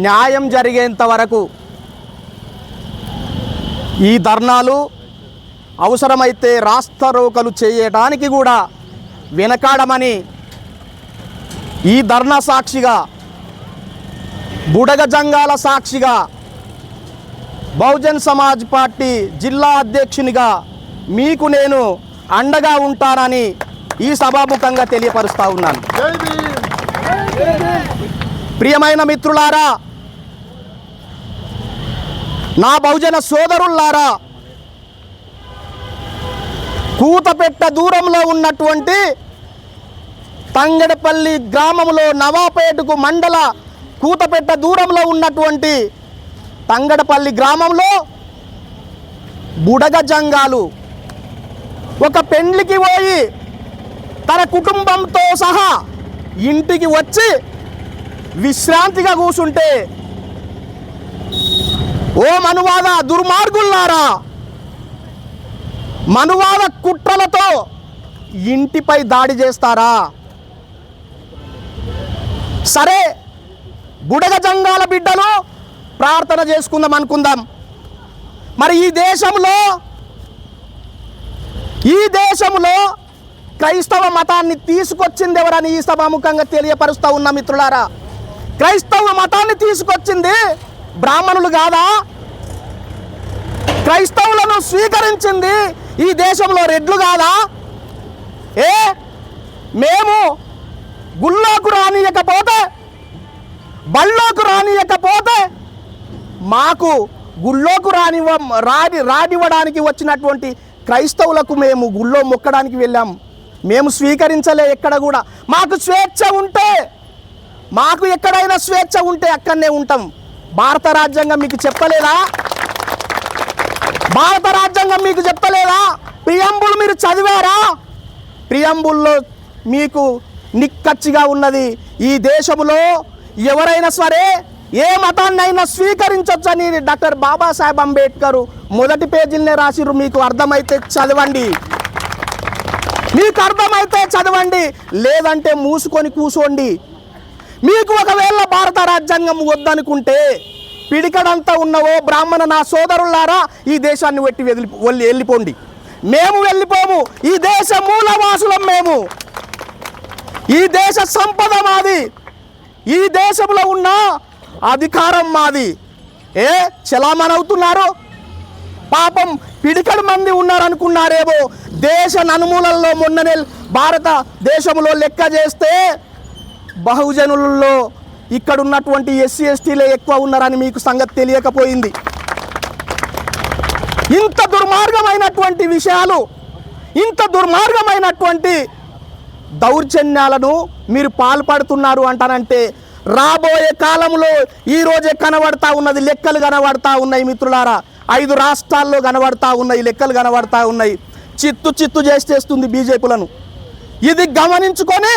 న్యాయం జరిగేంత వరకు ఈ ధర్నాలు అవసరమైతే రాస్తారోకలు చేయడానికి కూడా వెనకాడమని ఈ ధర్నా సాక్షిగా బుడగ జంగాల సాక్షిగా బహుజన్ సమాజ్ పార్టీ జిల్లా అధ్యక్షునిగా మీకు నేను అండగా ఉంటానని ఈ సభాముఖంగా తెలియపరుస్తా ఉన్నాను. ప్రియమైన మిత్రులారా, నా బహుజన సోదరులారా, కూతపెట్ట దూరంలో ఉన్నటువంటి తంగెడపల్లి గ్రామంలో నవాపేటకు మండల కూతపెట్ట దూరంలో ఉన్నటువంటి తంగడపల్లి గ్రామంలో బుడగ జంగాలు ఒక పెండ్లికి పోయి తన కుటుంబంతో సహా ఇంటికి వచ్చి విశ్రాంతిగా కూర్చుంటే, ఓ మనువాద దుర్మార్గుల్లారా, మనువాద కుట్రలతో ఇంటిపై దాడి చేస్తారా? సరే, బుడగ జంగాల బిడ్డలు ప్రార్థన చేసుకుందాం అనుకుందాం. మరి ఈ దేశంలో క్రైస్తవ మతాన్ని తీసుకొచ్చింది ఎవరని ఈ సభాముఖంగా తెలియపరుస్తూ ఉన్న మిత్రులారా, క్రైస్తవ మతాన్ని తీసుకొచ్చింది బ్రాహ్మణులు కాదా? క్రైస్తవులను స్వీకరించింది ఈ దేశంలో రెడ్లు కాదా? మేము గుళ్ళోకు రానియకపోతే, బళ్ళోకు రానియకపోతే మాకు గుళ్ళోకు రానివ్వడానికి వచ్చినటువంటి క్రైస్తవులకు మేము గుళ్ళో మొక్కడానికి వెళ్ళాం. మేము స్వీకరించలే. ఎక్కడ కూడా మాకు స్వేచ్ఛ ఉంటే, మాకు ఎక్కడైనా స్వేచ్ఛ ఉంటే అక్కడనే ఉంటాం. భారత రాజ్యాంగం మీకు చెప్పలేదా? భారత రాజ్యాంగం మీకు చెప్పలేదా? ప్రియంబుల్ మీరు చదివారా? ప్రియంబుల్లో మీకు నిక్కచ్చిగా ఉన్నది, ఈ దేశంలో ఎవరైనా సరే ఏ మతాన్నైనా స్వీకరించవచ్చని డాక్టర్ బాబాసాహెబ్ అంబేద్కర్ మొదటి పేజీలనే రాసిర్రు. మీకు అర్థమైతే చదవండి, మీకు అర్థమైతే చదవండి, లేదంటే మూసుకొని కూర్చోండి. మీకు ఒకవేళ భారత రాజ్యాంగం వద్దనుకుంటే పిడికడంతా ఉన్నవో బ్రాహ్మణ నా సోదరులారా, ఈ దేశాన్ని వెట్టి వెళ్ళిపోండి. మేము వెళ్ళిపోము. ఈ దేశ మూలవాసులం మేము. ఈ దేశ సంపద మాది, ఈ దేశంలో ఉన్న అధికారం మాది. చలామణవుతున్నారు. పాపం పిడికడు మంది ఉన్నారనుకున్నారేమో. దేశ నలుమూలల్లో మొన్ననే భారతదేశంలో లెక్క చేస్తే బహుజనులలో ఇక్కడ ఉన్నటువంటి ఎస్సీ ఎస్టీలే ఎక్కువ ఉన్నారని మీకు సంగతి తెలియకపోయింది. ఇంత దుర్మార్గమైనటువంటి విషయాలు, ఇంత దుర్మార్గమైనటువంటి దౌర్జన్యాలను మీరు పాల్పడుతున్నారు అంటానంటే రాబోయే కాలంలో ఈ రోజే కనబడతా ఉన్నది, లెక్కలు కనబడతా ఉన్నాయి మిత్రులారా. 5 రాష్ట్రాల్లో కనబడతా ఉన్నాయి, లెక్కలు కనబడతా ఉన్నాయి. చిత్తు చేస్తుంది బీజేపీలను. ఇది గమనించుకొని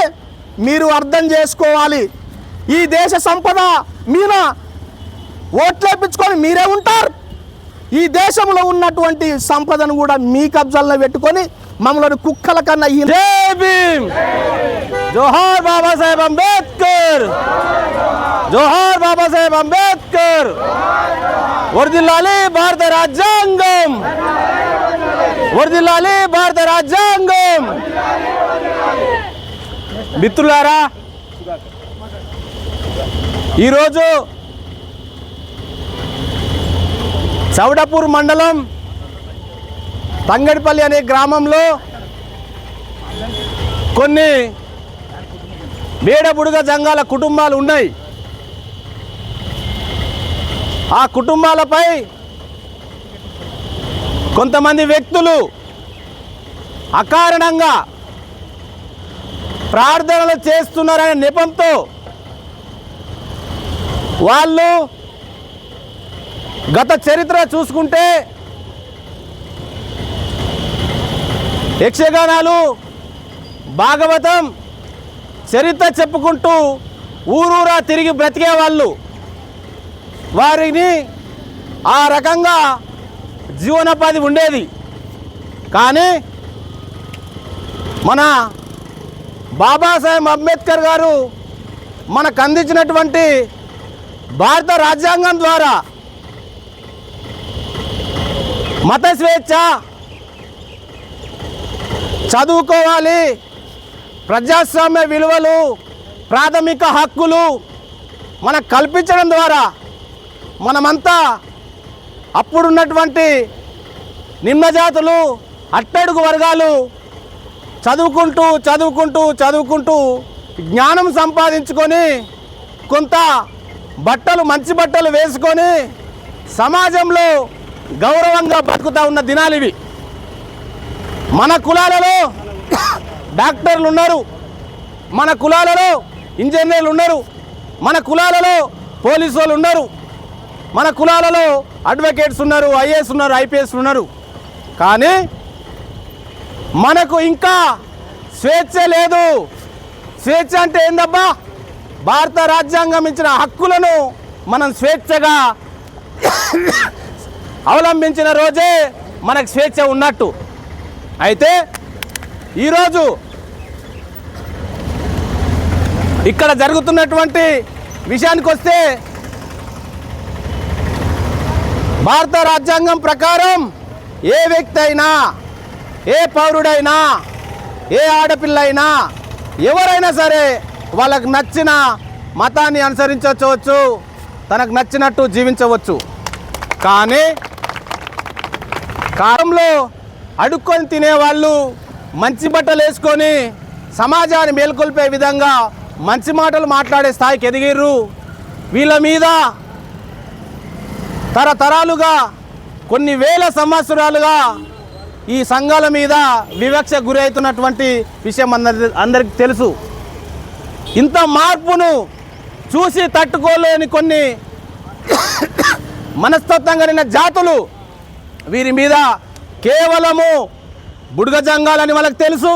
మీరు అర్థం చేసుకోవాలి. ఈ దేశ సంపద మీద ఓట్లేపించుకొని మీరే ఉంటారు. ఈ దేశంలో ఉన్నటువంటి సంపదను కూడా మీ కబ్జాల్లో పెట్టుకొని మమ్మల్ని కుక్కల కన్నా. జై భీమ్, జోహార్ బాబాసాహెబ్ అంబేద్కర్, జోహార్ బాబాసాహెబ్ అంబేద్కర్, వర్ధిల్లాలి భారత రాజ్యాంగం, వర్ధిల్లాలి భారత రాజ్యాంగం. మిత్రులారా, ఈరోజు చౌడపూర్ మండలం తంగడిపల్లి అనే గ్రామంలో కొన్ని బేడబుడుగ జంగాల కుటుంబాలు ఉన్నాయి. ఆ కుటుంబాలపై కొంతమంది వ్యక్తులు అకారణంగా ప్రార్థనలు చేస్తున్నారనే నెపంతో వాళ్ళు గత చరిత్ర చూసుకుంటే యక్షగానాలు, భాగవతం చరిత్ర చెప్పుకుంటూ ఊరూరా తిరిగి బ్రతికే వాళ్ళు. వారిని ఆ రకంగా జీవనోపాధి ఉండేది. కానీ మన బాబాసాహెబ్ అంబేద్కర్ గారు మనకు అందించినటువంటి భారత రాజ్యాంగం ద్వారా మత స్వేచ్ఛ, చదువుకోవాలి, ప్రజాస్వామ్య విలువలు, ప్రాథమిక హక్కులు మనకు కల్పించడం ద్వారా మనమంతా అప్పుడున్నటువంటి నిమ్నజాతులు, అట్టడుగు వర్గాలు చదువుకుంటూ చదువుకుంటూ చదువుకుంటూ జ్ఞానం సంపాదించుకొని కొంత బట్టలు, మంచి బట్టలు వేసుకొని సమాజంలో గౌరవంగా బతుకుతూ ఉన్న దినాలు ఇవి. మన కులాలలో డాక్టర్లు ఉన్నారు, మన కులాలలో ఇంజనీర్లు ఉన్నారు, మన కులాలలో పోలీసు వాళ్ళు ఉన్నారు, మన కులాలలో అడ్వకేట్స్ ఉన్నారు, ఐఏఎస్ ఉన్నారు, ఐపీఎస్ ఉన్నారు. కానీ మనకు ఇంకా స్వేచ్ఛ లేదు. స్వేచ్ఛ అంటే ఏందబ్బా? భారత రాజ్యాంగం ఇచ్చిన హక్కులను మనం స్వేచ్ఛగా అవలంబించిన రోజే మనకు స్వేచ్ఛ ఉన్నట్టు. అయితే ఈరోజు ఇక్కడ జరుగుతున్నటువంటి విషయానికి వస్తే, భారత రాజ్యాంగం ప్రకారం ఏ వ్యక్తి అయినా, ఏ పౌరుడైనా, ఏ ఆడపిల్ల అయినా, ఎవరైనా సరే వాళ్ళకు నచ్చిన మతాన్ని అనుసరించవచ్చు, తనకు నచ్చినట్టు జీవించవచ్చు. కానీ కాలంలో అడుక్కొని తినేవాళ్ళు మంచి బట్టలు వేసుకొని సమాజాన్ని మేల్కొల్పే విధంగా మంచి మాటలు మాట్లాడే స్థాయికి ఎదిగిర్రు. వీళ్ళ మీద తరతరాలుగా, కొన్ని వేల సంవత్సరాలుగా ఈ సంఘాల మీద వివక్ష గురవుతున్నటువంటి విషయం అందరికీ తెలుసు. ఇంత మార్పును చూసి తట్టుకోలేని కొన్ని మనస్తత్వం కలిగిన జాతులు వీరి మీద కేవలము బుడుగ జంగాలని వాళ్ళకి తెలుసు,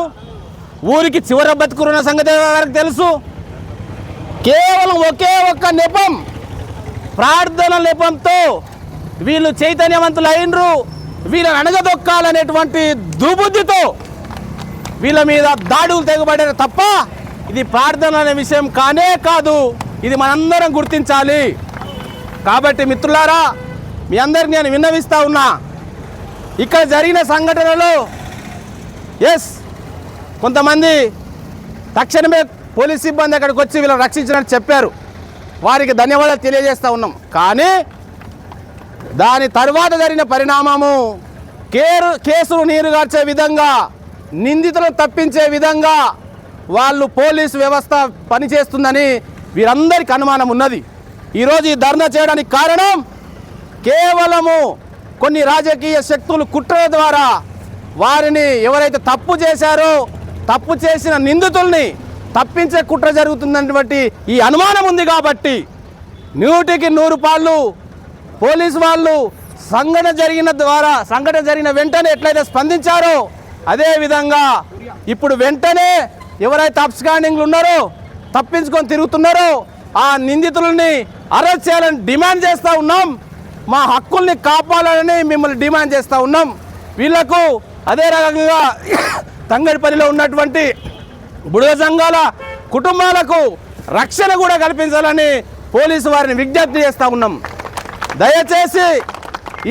ఊరికి చివర బతుకున్న సంగతి వాళ్ళకి తెలుసు. కేవలం ఒకే ఒక్క నెపం, ప్రార్థన నెపంతో వీళ్ళు చైతన్యవంతులు అయినరు. వీళ్ళని అణగదొక్కాలనేటువంటి దుబుద్ధితో వీళ్ళ మీద దాడులు తెగబడారు తప్ప ఇది ప్రార్థన అనే విషయం కానే కాదు. ఇది మనందరం గుర్తించాలి. కాబట్టి మిత్రులారా, మీ అందరికి నేను విన్నవిస్తా ఉన్నా, ఇక్కడ జరిగిన సంఘటనలో కొంతమంది తక్షణమే పోలీస్ సిబ్బంది అక్కడికి వచ్చి వీళ్ళని రక్షించినట్టు చెప్పారు. వారికి ధన్యవాదాలు తెలియజేస్తూ ఉన్నాం. కానీ దాని తర్వాత జరిగిన పరిణామము కేసులు నీరుగార్చే విధంగా, నిందితులను తప్పించే విధంగా వాళ్ళు పోలీసు వ్యవస్థ పనిచేస్తుందని వీరందరికీ అనుమానం ఉన్నది. ఈరోజు ఈ ధర్నా చేయడానికి కారణం కేవలము కొన్ని రాజకీయ శక్తులు కుట్రల ద్వారా వారిని, ఎవరైతే తప్పు చేశారో తప్పు చేసిన నిందితుల్ని తప్పించే కుట్ర జరుగుతుందన్నటువంటి ఈ అనుమానం ఉంది. కాబట్టి 100కి 100 పాళ్ళు పోలీసు వాళ్ళు సంఘటన జరిగిన వెంటనే ఎట్లయితే స్పందించారో అదేవిధంగా ఇప్పుడు వెంటనే ఎవరైతే అబ్స్కాండింగ్లు ఉన్నారో, తప్పించుకొని తిరుగుతున్నారో ఆ నిందితులని అరెస్ట్ చేయాలని డిమాండ్ చేస్తూ ఉన్నాం. మా హక్కుల్ని కాపాడాలని మిమ్మల్ని డిమాండ్ చేస్తూ ఉన్నాం. వీళ్లకు అదే రకంగా తంగడిపల్లిలో ఉన్నటువంటి బుడుగ సంఘాల కుటుంబాలకు రక్షణ కూడా కల్పించాలని పోలీసు వారిని విజ్ఞప్తి చేస్తూ ఉన్నాం. దయచేసి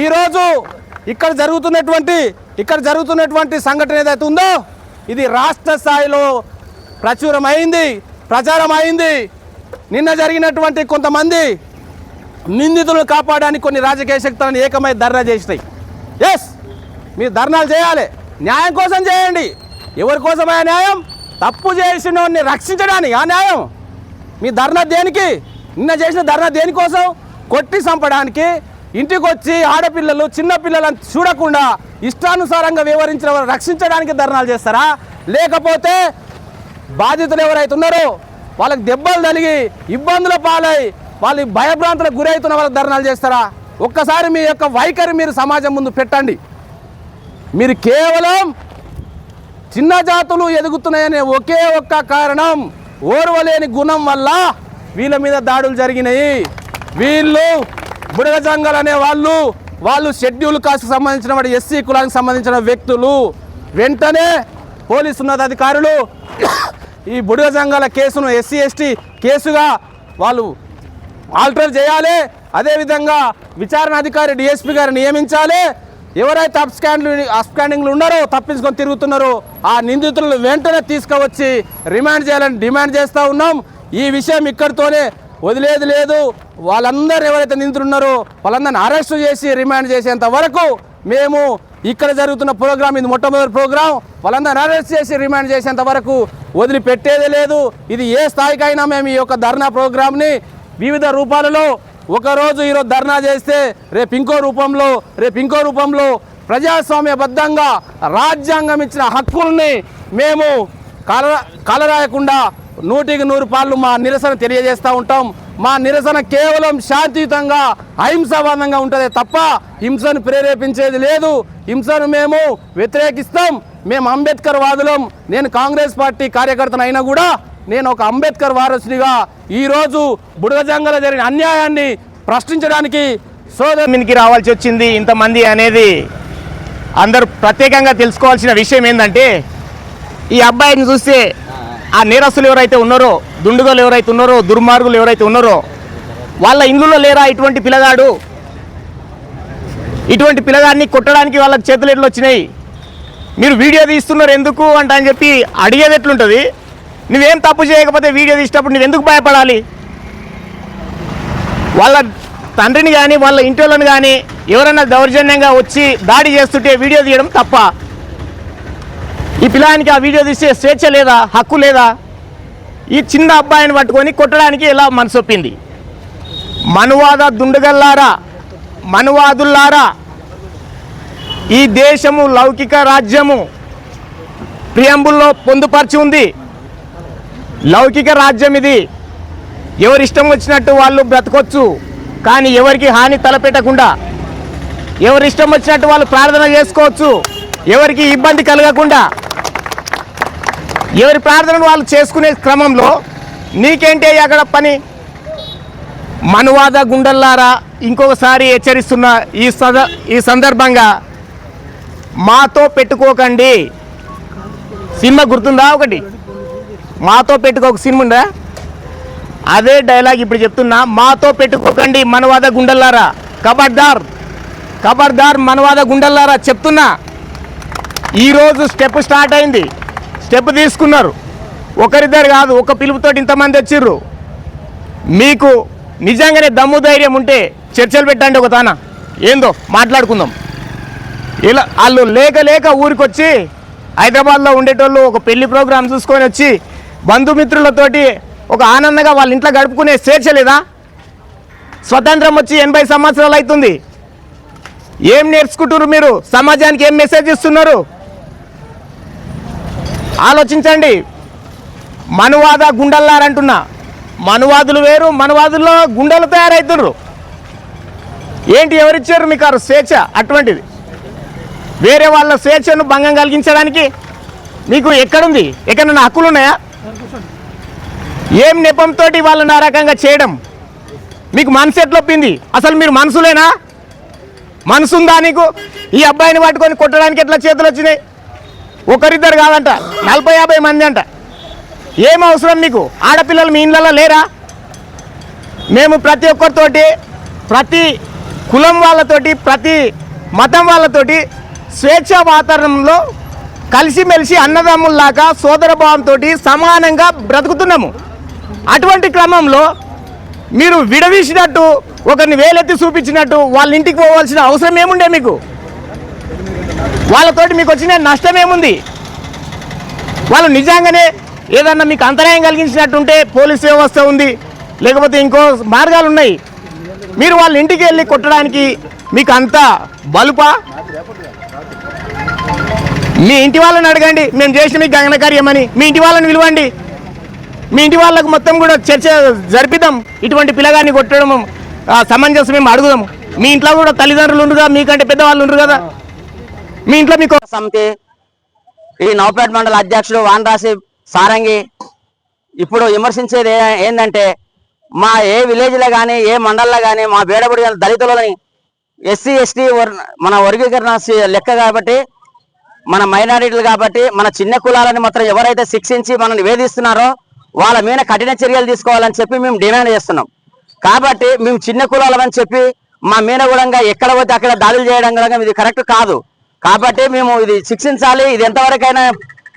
ఈరోజు ఇక్కడ జరుగుతున్నటువంటి సంఘటన ఏదైతే ఉందో ఇది రాష్ట్ర స్థాయిలో ప్రచారం అయింది. నిన్న జరిగినటువంటి కొంతమంది నిందితులను కాపాడడానికి కొన్ని రాజకీయ శక్తులను ఏకమై ధర్నా చేసినాయి. మీరు ధర్నాలు చేయాలి, న్యాయం కోసం చేయండి. ఎవరి కోసమే న్యాయం? తప్పు చేసిన వాడిని రక్షించడానికి ఆ న్యాయం. మీ ధర్నా దేనికి? నిన్న చేసిన ధర్నా దేనికోసం? కొట్టి చంపడానికి, ఇంటికి వచ్చి ఆడపిల్లలు, చిన్నపిల్లలను చూడకుండా ఇష్టానుసారంగా వివరించిన వారు రక్షించడానికి ధర్నాలు చేస్తారా? లేకపోతే బాధితులు ఎవరైతే ఉన్నారో వాళ్ళకి దెబ్బలు తగిలి ఇబ్బందుల పాలై వాళ్ళు భయభ్రాంతులకు గురవుతున్న వాళ్ళకి ధర్నాలు చేస్తారా? ఒక్కసారి మీ యొక్క వైఖరి మీరు సమాజం ముందు పెట్టండి. మీరు కేవలం చిన్న జాతులు ఎదుగుతున్నాయనే ఒకే ఒక్క కారణం, ఓర్వలేని గుణం వల్ల వీళ్ళ మీద దాడులు జరిగినాయి. వీళ్ళు బుడగ జంగల్ అనే వాళ్ళు షెడ్యూల్ కాస్ట్కి సంబంధించిన ఎస్సీ కులానికి సంబంధించిన వ్యక్తులు. వెంటనే పోలీసు ఉన్నతాధికారులు ఈ బుడగ జంగల కేసును ఎస్సీ ఎస్టీ కేసుగా వాళ్ళు ఆల్టర్ చేయాలి. అదేవిధంగా విచారణ అధికారి డిఎస్పీ గారు నియమించాలి. ఎవరైతే అప్స్కాండింగ్లు ఉన్నారో, తప్పించుకొని తిరుగుతున్నారో ఆ నిందితులను వెంటనే తీసుకువచ్చి రిమాండ్ చేయాలని డిమాండ్ చేస్తూ ఉన్నాం. ఈ విషయం ఇక్కడితోనే వదిలేది లేదు. వాళ్ళందరూ ఎవరైతే నిందితులు ఉన్నారో వాళ్ళందరినీ అరెస్ట్ చేసి రిమాండ్ చేసేంత వరకు మేము ఇక్కడ జరుగుతున్న ప్రోగ్రాం, ఇది మొట్టమొదటి ప్రోగ్రాం, వాళ్ళందరినీ అరెస్ట్ చేసి రిమాండ్ చేసేంత వరకు వదిలిపెట్టేదే లేదు. ఇది ఏ స్థాయికైనా మేము ఈ యొక్క ధర్నా ప్రోగ్రాంని వివిధ రూపాలలో, ఒకరోజు ఈరోజు ధర్నా చేస్తే రేపు ఇంకో రూపంలో ప్రజాస్వామ్యబద్ధంగా రాజ్యాంగం ఇచ్చిన హక్కుల్ని మేము కలరాయకుండా 100% మా నిరసన తెలియజేస్తూ ఉంటాం. మా నిరసన కేవలం శాంతియుతంగా అహింసావాదంగా ఉంటుంది తప్ప హింసను ప్రేరేపించేది లేదు. హింసను మేము వ్యతిరేకిస్తాం. మేము అంబేద్కర్ వాదులం. నేను కాంగ్రెస్ పార్టీ కార్యకర్తను అయినా కూడా నేను ఒక అంబేద్కర్ వారసుడిగా ఈరోజు బుడగజంగలో జరిగిన అన్యాయాన్ని ప్రశ్నించడానికి సోదరునికి రావాల్సి వచ్చింది ఇంతమంది అనేది అందరూ ప్రత్యేకంగా తెలుసుకోవాల్సిన విషయం ఏంటంటే, ఈ అబ్బాయిని చూస్తే ఆ నేరస్తులు ఎవరైతే ఉన్నారో, దుండుగలు ఎవరైతే ఉన్నారో, దుర్మార్గులు ఎవరైతే ఉన్నారో వాళ్ళ ఇండ్లలో లేరా ఇటువంటి పిల్లగాడు? ఇటువంటి పిల్లగాడిని కొట్టడానికి వాళ్ళకి చేతులు ఎట్లు వచ్చినాయి? మీరు వీడియో తీస్తున్నారు ఎందుకు అని చెప్పి అడిగేది ఎట్లుంటుంది? నువ్వేం తప్పు చేయకపోతే వీడియో తీసేటప్పుడు నువ్వు ఎందుకు భయపడాలి? వాళ్ళ తండ్రిని కానీ వాళ్ళ ఇంటి వాళ్ళని కానీ ఎవరైనా దౌర్జన్యంగా వచ్చి దాడి చేస్తుంటే వీడియో తీయడం తప్ప? ఈ పిల్లానికి ఆ వీడియో తీసే స్వేచ్ఛ లేదా, హక్కు లేదా? ఈ చిన్న అబ్బాయిని పట్టుకొని కొట్టడానికి ఎలా మనసొప్పింది? మనువాద దుండగల్లారా, మనువాదుల్లారా, ఈ దేశము లౌకిక రాజ్యము ప్రియంబుల్లో పొందుపరిచి ఉంది. లౌకిక రాజ్యం ఇది. ఎవరిష్టం వచ్చినట్టు వాళ్ళు బ్రతకొచ్చు, కానీ ఎవరికి హాని తలపెట్టకుండా, ఎవరిష్టం వచ్చినట్టు వాళ్ళు ప్రార్థన చేసుకోవచ్చు, ఎవరికి ఇబ్బంది కలగకుండా. ఎవరి ప్రార్థనలు వాళ్ళు చేసుకునే క్రమంలో నీకేంటి అక్కడ పని? మనువాద గుండల్లారా, ఇంకొకసారి హెచ్చరిస్తున్న ఈ సందర్భంగా మాతో పెట్టుకోకండి. సినిమా గుర్తుందా? ఒకటి మాతో పెట్టుకోక సినిమా ఉందా? అదే డైలాగ్ ఇప్పుడు చెప్తున్నా. మాతో పెట్టుకోకండి మనవాద గుండల్లారా, ఖబర్దార్ ఖబర్దార్ మనవాద గుండల్లారా చెప్తున్నా. ఈరోజు స్టెప్ స్టార్ట్ అయింది, స్టెప్ తీసుకున్నారు. ఒకరిద్దరు కాదు, ఒక పిలుపుతో ఇంతమంది వచ్చిర్రు. మీకు నిజంగానే దమ్ము ధైర్యం ఉంటే చర్చలు పెట్టండి. ఒక తాన ఏందో మాట్లాడుకుందాం. ఇలా వాళ్ళు లేక ఊరికొచ్చి హైదరాబాద్లో ఉండేటోళ్ళు ఒక పెళ్లి ప్రోగ్రాం చూసుకొని వచ్చి బంధుమిత్రులతోటి ఒక ఆనందంగా వాళ్ళ ఇంట్లో గడుపుకునే స్వేచ్ఛ లేదా? స్వతంత్రం వచ్చి 80 సంవత్సరాలు అవుతుంది. ఏం నేర్చుకుంటున్నారు మీరు? సమాజానికి ఏం మెసేజ్ ఇస్తున్నారు? ఆలోచించండి. మనువాద గుండల్లారంటున్నా. మనువాదులు వేరు, మనువాదుల్లో గుండెలు తయారవుతున్నారు. ఏంటి, ఎవరిచ్చారు మీకు ఆ స్వేచ్ఛ? అటువంటిది వేరే వాళ్ళ స్వేచ్ఛను భంగం కలిగించడానికి మీకు ఎక్కడుంది? ఎక్కడన్నా హక్కులు ఉన్నాయా? ఏం నెపంతో వాళ్ళని ఆ రకంగా చేయడం మీకు మనసు ఎట్లొప్పింది? అసలు మీరు మనసులేనా? మనసు ఉందా నీకు? ఈ అబ్బాయిని పట్టుకొని కొట్టడానికి ఎట్లా చేతులు వచ్చినాయి? ఒకరిద్దరు కాదంట, 40-50 మంది అంట. ఏం అవసరం మీకు? ఆడపిల్లలు మీ ఇళ్ళలో లేరా? మేము ప్రతి ఒక్కరితోటి, ప్రతి కులం వాళ్ళతోటి, ప్రతి మతం వాళ్ళతోటి స్వేచ్ఛ వాతావరణంలో కలిసిమెలిసి అన్నదమ్ముల్లాగా సోదరభావంతో సమానంగా బ్రతుకుతున్నాము. అటువంటి క్రమంలో మీరు విడదీసినట్టు, ఒకరిని వేలెత్తి చూపించినట్టు వాళ్ళ ఇంటికి పోవాల్సిన అవసరం ఏముండే మీకు? వాళ్ళతోటి మీకు వచ్చిన నష్టం ఏముంది? వాళ్ళు నిజంగానే ఏదన్నా మీకు అంతరాయం కలిగించినట్టుంటే పోలీస్ వ్యవస్థ ఉంది, లేకపోతే ఇంకో మార్గాలు ఉన్నాయి. మీరు వాళ్ళ ఇంటికి వెళ్ళి కొట్టడానికి మీకు అంత బలుపా? మీ ఇంటి వాళ్ళని అడగండి, మేము చేసిన మీకు గగనకార్యమని. మీ ఇంటి వాళ్ళని పిలవండి, మీ ఇంటి వాళ్ళకు మొత్తం కూడా చర్చ జరిపిద్దాం. ఇటువంటి పిల్లగాన్ని కొట్టడం సమంజసం మేము అడుగుదాం. మీ ఇంట్లో కూడా తల్లిదండ్రులు ఉండరుగా, మీకంటే పెద్దవాళ్ళు ఉండరు కదా. మీ ఇంట్లో మీకు సమితి ఈ నౌపేట మండల అధ్యక్షుడు వానరాశి సారంగి ఇప్పుడు విమర్శించేది ఏంటంటే, మా ఏ విలేజ్లో కానీ ఏ మండల్లో కానీ మా బేడబడి దళితులని ఎస్సీ ఎస్టీ మన వర్గీకరణ లెక్క కాబట్టి, మన మైనారిటీలు కాబట్టి, మన చిన్న కులాలని మాత్రం ఎవరైతే శిక్షించి మనల్ని వేధిస్తున్నారో వాళ్ళ మీద కఠిన చర్యలు తీసుకోవాలని చెప్పి మేము డిమాండ్ చేస్తున్నాం. కాబట్టి మేము చిన్న కులాలమని చెప్పి మా మీనగూడంగా ఎక్కడ పోతే అక్కడ దాడులు చేయడం కూడా ఇది కరెక్ట్ కాదు. కాబట్టి మేము ఇది శిక్షించాలి, ఇది ఎంతవరకైనా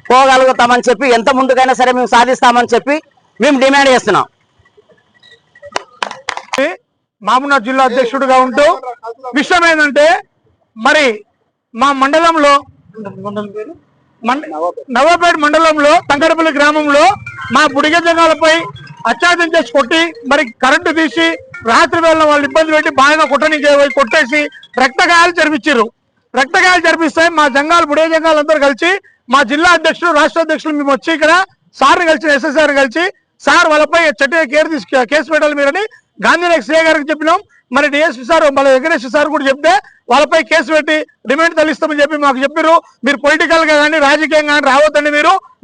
పోగలుగుతామని చెప్పి ఎంత ముందుకైనా సరే మేము సాధిస్తామని చెప్పి మేము డిమాండ్ చేస్తున్నాం. మహబూబ్నగర్ జిల్లా అధ్యక్షుడిగా ఉంటూ విషయం ఏంటంటే మరి మా మండలంలో నవాపేట మండలంలో తంగడపల్లి గ్రామంలో మా బుడిగ జంగాలపై అత్యాచారం చేసి కొట్టి మరి కరెంటు తీసి రాత్రి వేళ వాళ్ళు ఇబ్బంది పెట్టి బాగా కొట్టేసి రక్తగాయాలు జరిపించారు. రక్తగాయాలు జరిపిస్తే మా జంగాలు బుడిగ జంగాలు అందరూ కలిసి మా జిల్లా అధ్యక్షుడు రాష్ట్ర అధ్యక్షులు మేము వచ్చి ఇక్కడ సార్ని కలిసి ఎస్ఎస్ఆర్ కలిసి సార్ వాళ్ళపై కేసు పెట్టాలి మీరని గాంధీనగర్ సిఐ గారికి చెప్పినాం. మరి డిఎస్పీ సార్ మళ్ళీ వెంకటేశ్వర సార్ కూడా చెప్తే వాళ్ళపై కేసు పెట్టి రిమాండ్ తరలిస్తామని చెప్పి మాకు చెప్పారు. మీరు పొలిటికల్ గా కానీ రాజకీయంగా కానీ రావద్దండి,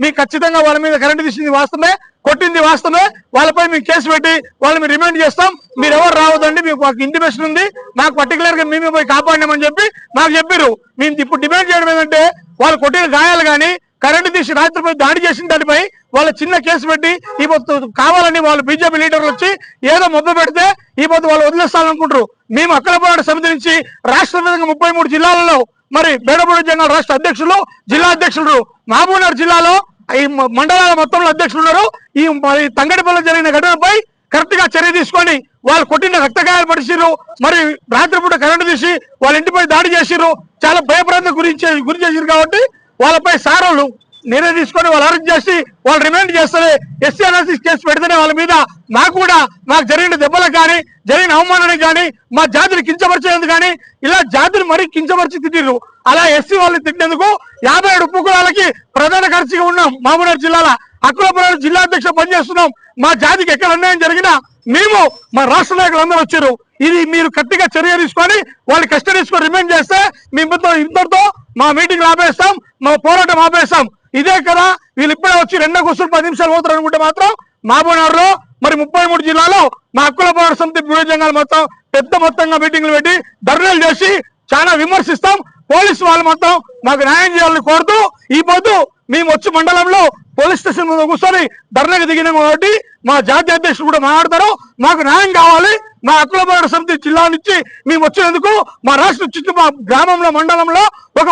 మీకు ఖచ్చితంగా వాళ్ళ మీద కరెంటు తీసింది వాస్తవమే, కొట్టింది వాస్తవమే, వాళ్ళపై మేము కేసు పెట్టి వాళ్ళని రిమాండ్ చేస్తాం, మీరు ఎవరు రావద్దండి, మాకు ఇంటిమేషన్ ఉంది, మాకు పర్టికులర్ గా మేమే పోయి కాపాడినామని చెప్పి మాకు చెప్పారు. మేము ఇప్పుడు డిమాండ్ చేయడం ఏంటంటే వాళ్ళు కొట్టిన గాయాలు కానీ కరెంటు తీసి రాత్రిపై దాడి చేసిన దానిపై వాళ్ళ చిన్న కేసు పెట్టి ఈ పొత్తు కావాలని వాళ్ళు బీజేపీ లీడర్లు వచ్చి ఏదో మొబ్బ పెడితే ఈ పొత్తు వాళ్ళు వదిలేస్తారనుకుంటారు. మేము హక్కుల పోరాట సమితి నుంచి రాష్ట్ర వ్యాప్తంగా 33 జిల్లాలలో మరి బేడబూడి జంగాల రాష్ట్ర అధ్యక్షులు, జిల్లా అధ్యక్షులు, మహబూబ్నగర్ జిల్లాలో ఈ మండలాల మొత్తంలో అధ్యక్షులు ఉన్నారు. ఈ తంగడిపల్లి జరిగిన ఘటనపై కరెక్ట్ గా చర్య తీసుకొని వాళ్ళు కొట్టిన రక్తగాయాలు పడిచిర్రు, మరి రాత్రిపూట కరెంటు తీసి వాళ్ళ ఇంటిపై దాడి చేసిర్రు, చాలా భయప్రాంతం గురి చేసిరు. కాబట్టి వాళ్ళపై సారోళ్ళు నిర్ణయం తీసుకొని వాళ్ళు అరెస్ట్ చేసి వాళ్ళు రిమాండ్ చేస్తారు. ఎస్సీ కేసు పెడితేనే వాళ్ళ మీద మాకు జరిగిన దెబ్బలకు కానీ జరిగిన అవమానానికి కానీ మా జాతిని కించపరిచేందుకు కానీ ఇలా జాతిని మరీ కించపరిచి తిట్టిర్రు. అలా ఎస్సీ వాళ్ళు తిట్టినందుకు 57 ఉప్పు కులాలకి ప్రధాన ఖర్చుగా ఉన్నాం. మహబూబ్నగర్ జిల్లాల అక్కులపురం జిల్లా అధ్యక్షుడు పనిచేస్తున్నాం. మా జాతికి ఎక్కడ అన్యాయం జరిగినా మేము మా రాష్ట్ర నాయకులు అందరూ వచ్చారు. ఇది మీరు గట్టిగా చర్య తీసుకొని వాళ్ళు కస్టడీ తీసుకొని రిమాండ్ చేస్తే మేము ఇంతటితో మా మీటింగ్ ఆపేస్తాం, మా పోరాటం ఆపేస్తాం. ఇదే కదా వీళ్ళు ఇప్పుడే వచ్చి 2 కూర్చొని 10 నిమిషాలు పోతారు అనుకుంటే మాత్రం మహబూబ్నగర్ లో మరి 33 జిల్లాలో మా హక్కుల పోరాట సమితి బుడిగ జంగాలు మొత్తం పెద్ద మొత్తంగా మీటింగ్లు పెట్టి ధర్నాలు చేసి చాలా విమర్శిస్తాం. పోలీసు వాళ్ళు మొత్తం మాకు న్యాయం చేయాలని కోరుతూ ఈ పొద్దు మేము వచ్చి మండలంలో పోలీస్ స్టేషన్ ముందు కూర్చొని ధర్నాకు దిగినాం. కాబట్టి మా జాతీయ అధ్యక్షుడు కూడా మాట్లాడతారు, మాకు న్యాయం కావాలి. మా హక్కుల పోరాట సమితి జిల్లా నుంచి మేము వచ్చినందుకు మా రాష్ట్ర చుట్టూ మా గ్రామంలో మండలంలో ఒక